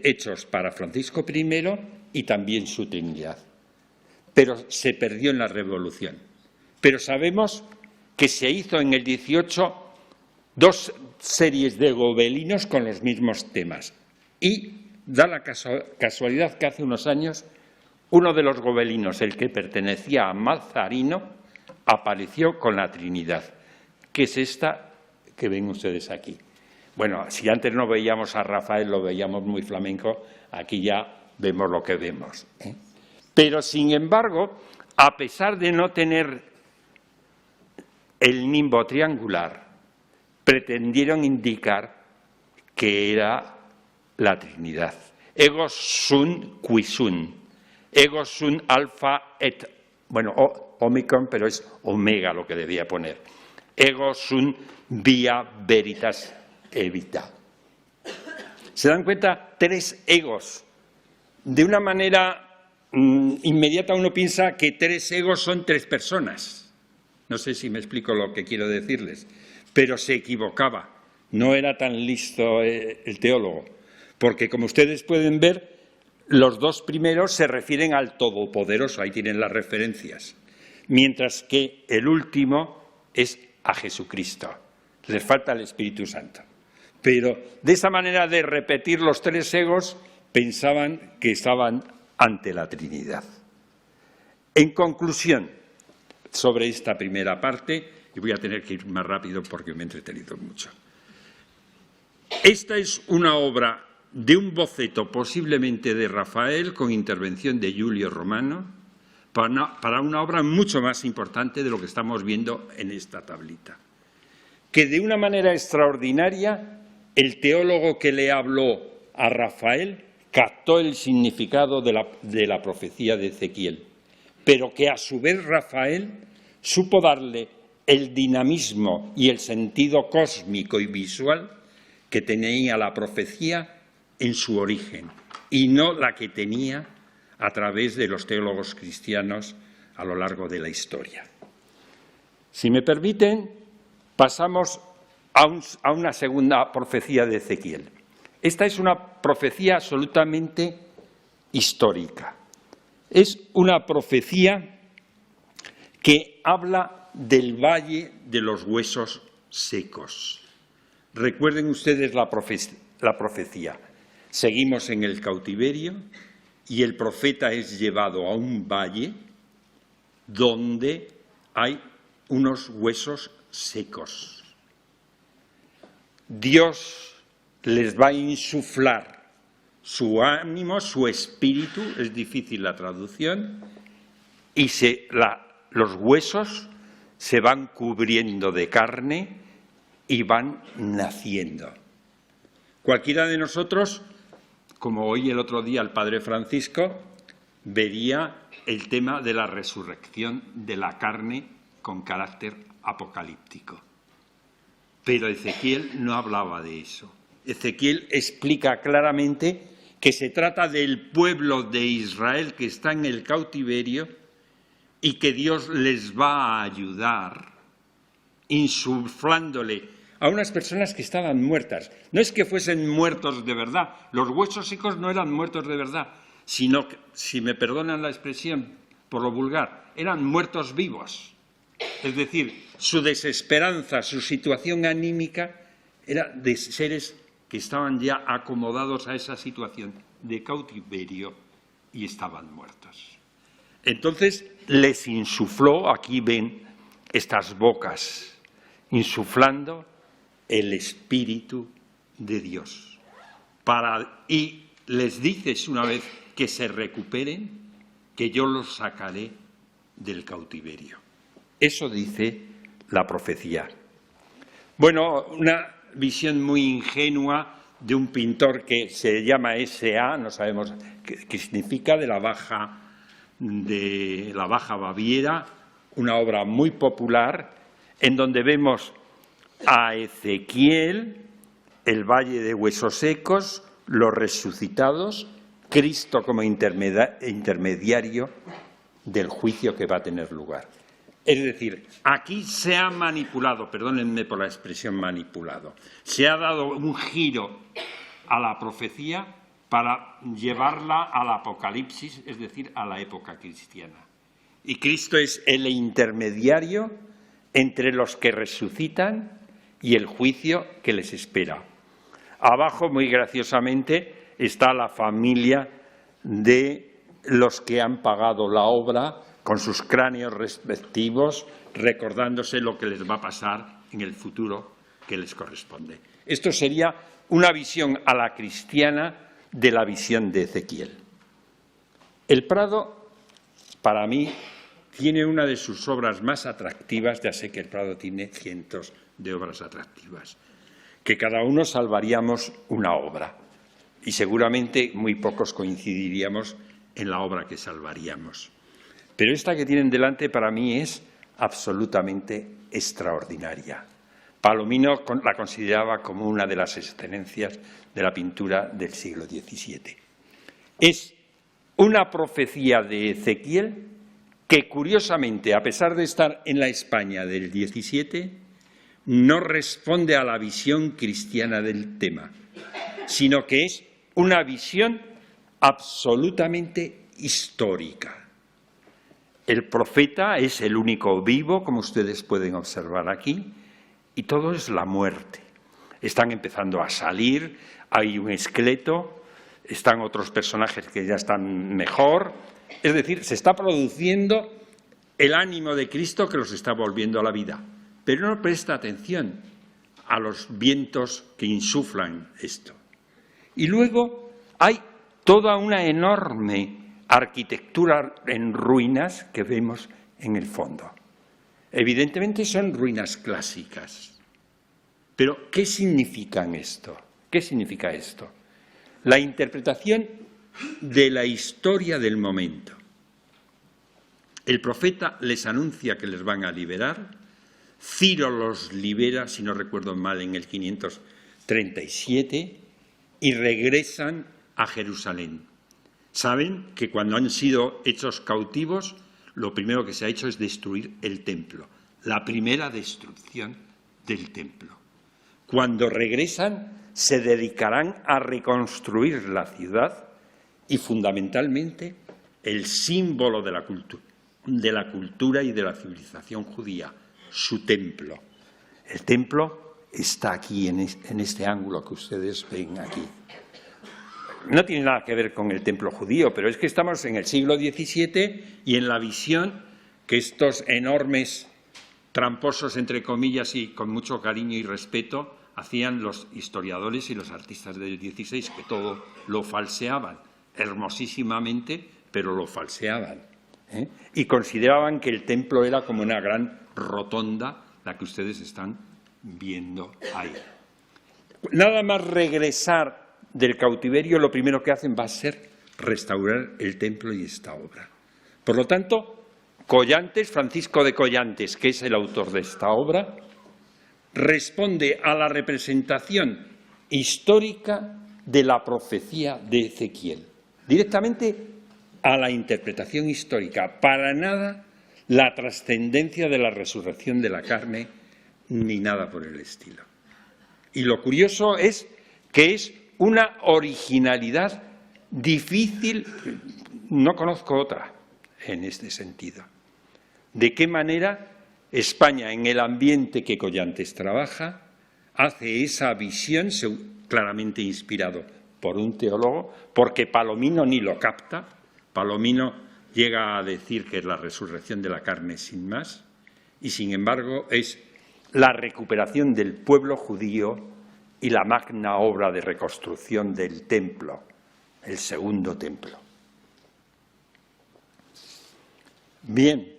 hechos para Francisco I y también su Trinidad. Pero se perdió en la Revolución. Pero sabemos que se hizo en el 18 2 series de gobelinos con los mismos temas. Y da la casualidad que hace unos años uno de los gobelinos, el que pertenecía a Mazarino, apareció con la Trinidad, que es esta que ven ustedes aquí. Bueno, si antes no veíamos a Rafael, lo veíamos muy flamenco, aquí ya vemos lo que vemos. Pero, sin embargo, a pesar de no tener el nimbo triangular, pretendieron indicar que era la Trinidad. Ego sum qui sum. Ego sum alfa et, bueno, omicron, pero es omega lo que debía poner. Ego sum via veritas et vita. ¿Se dan cuenta? 3 egos. De una manera inmediata uno piensa que 3 egos son 3 personas. No sé si me explico lo que quiero decirles, pero se equivocaba. No era tan listo el teólogo, porque como ustedes pueden ver, los 2 primeros se refieren al Todopoderoso, ahí tienen las referencias, mientras que el último es a Jesucristo. Les falta el Espíritu Santo. Pero de esa manera de repetir los 3 egos, pensaban que estaban ante la Trinidad. En conclusión, sobre esta primera parte, y voy a tener que ir más rápido porque me he entretenido mucho. Esta es una obra de un boceto posiblemente de Rafael con intervención de Giulio Romano para una obra mucho más importante de lo que estamos viendo en esta tablita. que de una manera extraordinaria el teólogo que le habló a Rafael captó el significado de la profecía de Ezequiel, pero que a su vez Rafael supo darle el dinamismo y el sentido cósmico y visual que tenía la profecía en su origen y no la que tenía a través de los teólogos cristianos a lo largo de la historia. Si me permiten, pasamos a una segunda profecía de Ezequiel. Esta es una profecía absolutamente histórica. Es una profecía que habla del valle de los huesos secos. Recuerden ustedes la profecía. Seguimos en el cautiverio y el profeta es llevado a un valle donde hay unos huesos secos. Dios les va a insuflar su ánimo, su espíritu, es difícil la traducción, y los huesos se van cubriendo de carne y van naciendo. Cualquiera de nosotros, como hoy el otro día el Padre Francisco, vería el tema de la resurrección de la carne con carácter apocalíptico. Pero Ezequiel no hablaba de eso. Ezequiel explica claramente que se trata del pueblo de Israel que está en el cautiverio y que Dios les va a ayudar insuflándole a unas personas que estaban muertas. No es que fuesen muertos de verdad, los huesos secos no eran muertos de verdad, sino que, si me perdonan la expresión por lo vulgar, eran muertos vivos. Es decir, su desesperanza, su situación anímica era de seres que estaban ya acomodados a esa situación de cautiverio y estaban muertos. Entonces les insufló, aquí ven estas bocas, insuflando el Espíritu de Dios. Y les dices una vez que se recuperen, que yo los sacaré del cautiverio. Eso dice la profecía. Bueno, una visión muy ingenua de un pintor que se llama S.A., no sabemos qué significa, de la Baja Baviera, una obra muy popular, en donde vemos a Ezequiel, el valle de huesos secos, los resucitados, Cristo como intermediario del juicio que va a tener lugar. Es decir, aquí se ha manipulado, perdónenme por la expresión manipulado, se ha dado un giro a la profecía para llevarla al Apocalipsis, es decir, a la época cristiana. Y Cristo es el intermediario entre los que resucitan y el juicio que les espera. Abajo, muy graciosamente, está la familia de los que han pagado la obra con sus cráneos respectivos, recordándose lo que les va a pasar en el futuro que les corresponde. Esto sería una visión a la cristiana de la visión de Ezequiel. El Prado, para mí, tiene una de sus obras más atractivas, ya sé que el Prado tiene cientos de obras atractivas, que cada uno salvaríamos una obra y seguramente muy pocos coincidiríamos en la obra que salvaríamos. Pero esta que tienen delante para mí es absolutamente extraordinaria. Palomino la consideraba como una de las excelencias de la pintura del siglo XVII. Es una profecía de Ezequiel que, curiosamente, a pesar de estar en la España del XVII, no responde a la visión cristiana del tema, sino que es una visión absolutamente histórica. El profeta es el único vivo, como ustedes pueden observar aquí, y todo es la muerte. Están empezando a salir, hay un esqueleto, están otros personajes que ya están mejor. Es decir, se está produciendo el ánimo de Cristo que los está volviendo a la vida. Pero no presta atención a los vientos que insuflan esto. Y luego hay toda una enorme arquitectura en ruinas que vemos en el fondo. Evidentemente son ruinas clásicas. Pero, ¿qué significa esto? ¿Qué significa esto? La interpretación de la historia del momento. El profeta les anuncia que les van a liberar, Ciro los libera, si no recuerdo mal, en el 537 y regresan a Jerusalén. Saben que cuando han sido hechos cautivos, lo primero que se ha hecho es destruir el templo, la primera destrucción del templo. Cuando regresan, se dedicarán a reconstruir la ciudad y, fundamentalmente, el símbolo de la cultura y de la civilización judía, su templo. El templo está aquí, en este ángulo que ustedes ven aquí. No tiene nada que ver con el templo judío, pero es que estamos en el siglo XVII y en la visión que estos enormes tramposos, entre comillas, y con mucho cariño y respeto, hacían los historiadores y los artistas del XVI, que todo lo falseaban, hermosísimamente, pero lo falseaban, ¿eh? Y consideraban que el templo era como una gran rotonda, la que ustedes están viendo ahí. Nada más regresar del cautiverio, lo primero que hacen va a ser restaurar el templo y esta obra. Por lo tanto, Collantes, Francisco de Collantes, que es el autor de esta obra, responde a la representación histórica de la profecía de Ezequiel, directamente a la interpretación histórica, para nada la trascendencia de la resurrección de la carne, ni nada por el estilo. Y lo curioso es que es una originalidad difícil, no conozco otra en este sentido. ¿De qué manera España, en el ambiente que Collantes trabaja, hace esa visión, claramente inspirado por un teólogo, porque Palomino ni lo capta? Palomino llega a decir que es la resurrección de la carne sin más, y sin embargo es la recuperación del pueblo judío y la magna obra de reconstrucción del templo, el segundo templo. Bien,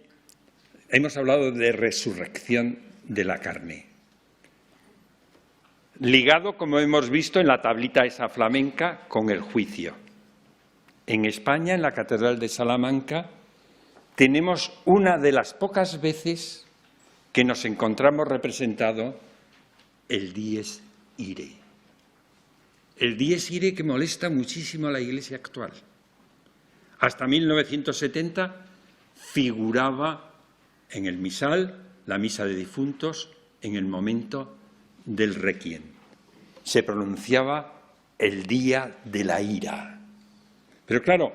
hemos hablado de resurrección de la carne. Ligado, como hemos visto en la tablita esa flamenca, con el juicio. En España, en la Catedral de Salamanca, tenemos una de las pocas veces que nos encontramos representado el Dies Irae. El Dies Irae que molesta muchísimo a la Iglesia actual. Hasta 1970 figuraba en el misal, la misa de difuntos, en el momento del requiem. Se pronunciaba el día de la ira. Pero claro,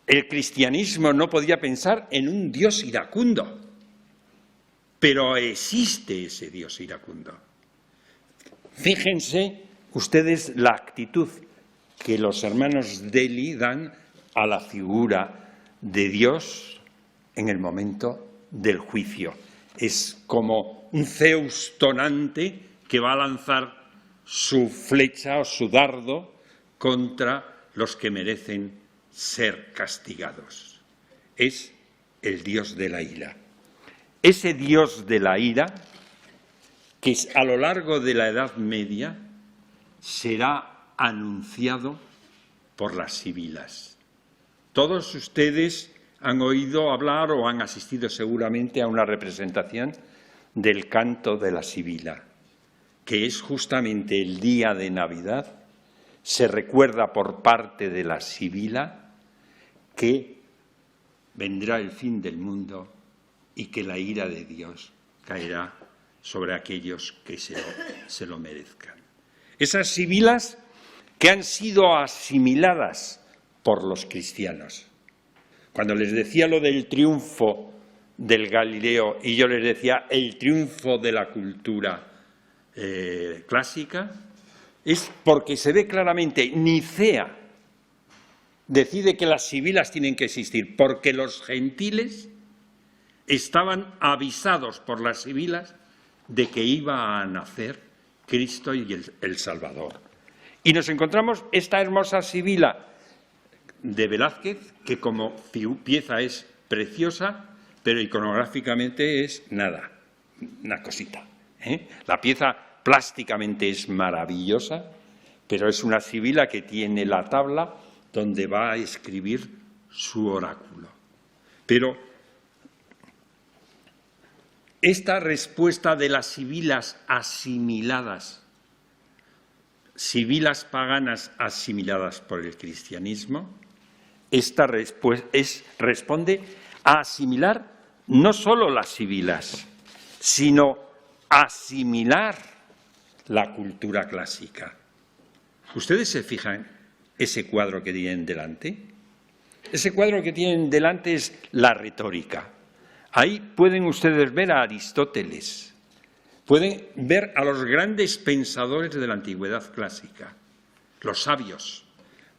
el cristianismo no podía pensar en un Dios iracundo, pero existe ese Dios iracundo. Fíjense ustedes la actitud que los hermanos Deli dan a la figura de Dios en el momento del juicio. Es como un Zeus tonante que va a lanzar su flecha o su dardo contra los que merecen ser castigados. Es el Dios de la ira. Ese Dios de la ira, que a lo largo de la Edad Media será anunciado por las sibilas. Todos ustedes han oído hablar o han asistido seguramente a una representación del canto de la sibila, que es justamente el día de Navidad. Se recuerda por parte de la sibila que vendrá el fin del mundo y que la ira de Dios caerá sobre aquellos que se lo merezcan. Esas sibilas que han sido asimiladas por los cristianos. Cuando les decía lo del triunfo del Galileo y yo les decía el triunfo de la cultura clásica, es porque se ve claramente, Nicea decide que las sibilas tienen que existir, porque los gentiles estaban avisados por las sibilas de que iba a nacer Cristo y el Salvador. Y nos encontramos esta hermosa sibila de Velázquez, que como pieza es preciosa, pero iconográficamente es nada, una cosita, ¿eh? La pieza plásticamente es maravillosa, pero es una sibila que tiene la tabla donde va a escribir su oráculo. Pero esta respuesta de las sibilas asimiladas, sibilas paganas asimiladas por el cristianismo, esta responde a asimilar no solo las sibilas, sino asimilar la cultura clásica. ¿Ustedes se fijan ese cuadro que tienen delante? Ese cuadro que tienen delante es la retórica. Ahí pueden ustedes ver a Aristóteles, pueden ver a los grandes pensadores de la antigüedad clásica, los sabios.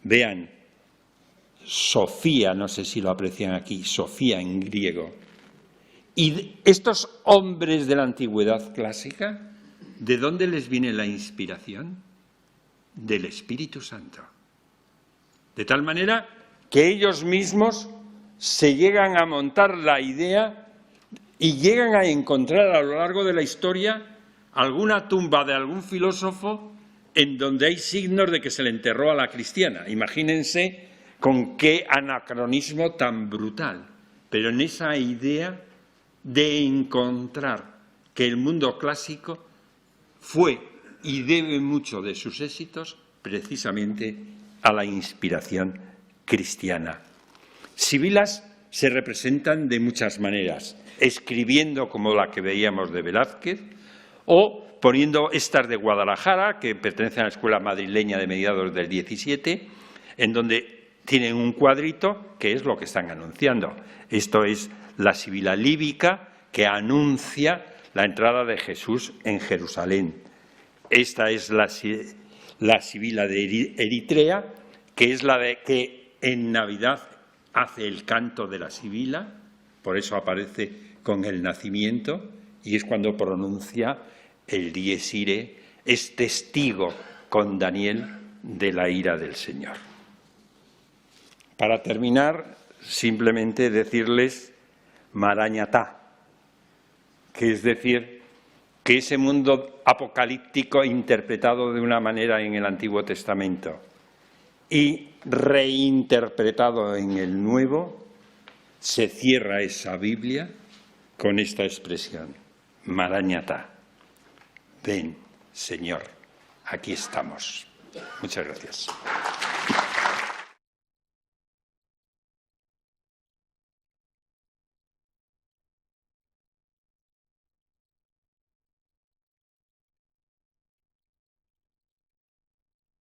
Vean, Sofía, no sé si lo aprecian aquí, Sofía en griego. Y estos hombres de la antigüedad clásica, ¿de dónde les viene la inspiración? Del Espíritu Santo. De tal manera que ellos mismos se llegan a montar la idea y llegan a encontrar a lo largo de la historia alguna tumba de algún filósofo en donde hay signos de que se le enterró a la cristiana. Imagínense con qué anacronismo tan brutal. Pero en esa idea de encontrar que el mundo clásico fue y debe mucho de sus éxitos precisamente a la inspiración cristiana. Sibilas se representan de muchas maneras, escribiendo como la que veíamos de Velázquez, o poniendo estas de Guadalajara, que pertenecen a la escuela madrileña de mediados del 17, en donde tienen un cuadrito que es lo que están anunciando. Esto es la sibila líbica que anuncia la entrada de Jesús en Jerusalén. Esta es la sibila de Eritrea, que es la de que en Navidad hace el canto de la sibila, por eso aparece con el nacimiento, y es cuando pronuncia el Dies Irae, es testigo con Daniel de la ira del Señor. Para terminar, simplemente decirles Marañatá, que es decir, que ese mundo apocalíptico interpretado de una manera en el Antiguo Testamento y reinterpretado en el Nuevo, se cierra esa Biblia con esta expresión, Marañatá. Ven, Señor, aquí estamos. Muchas gracias.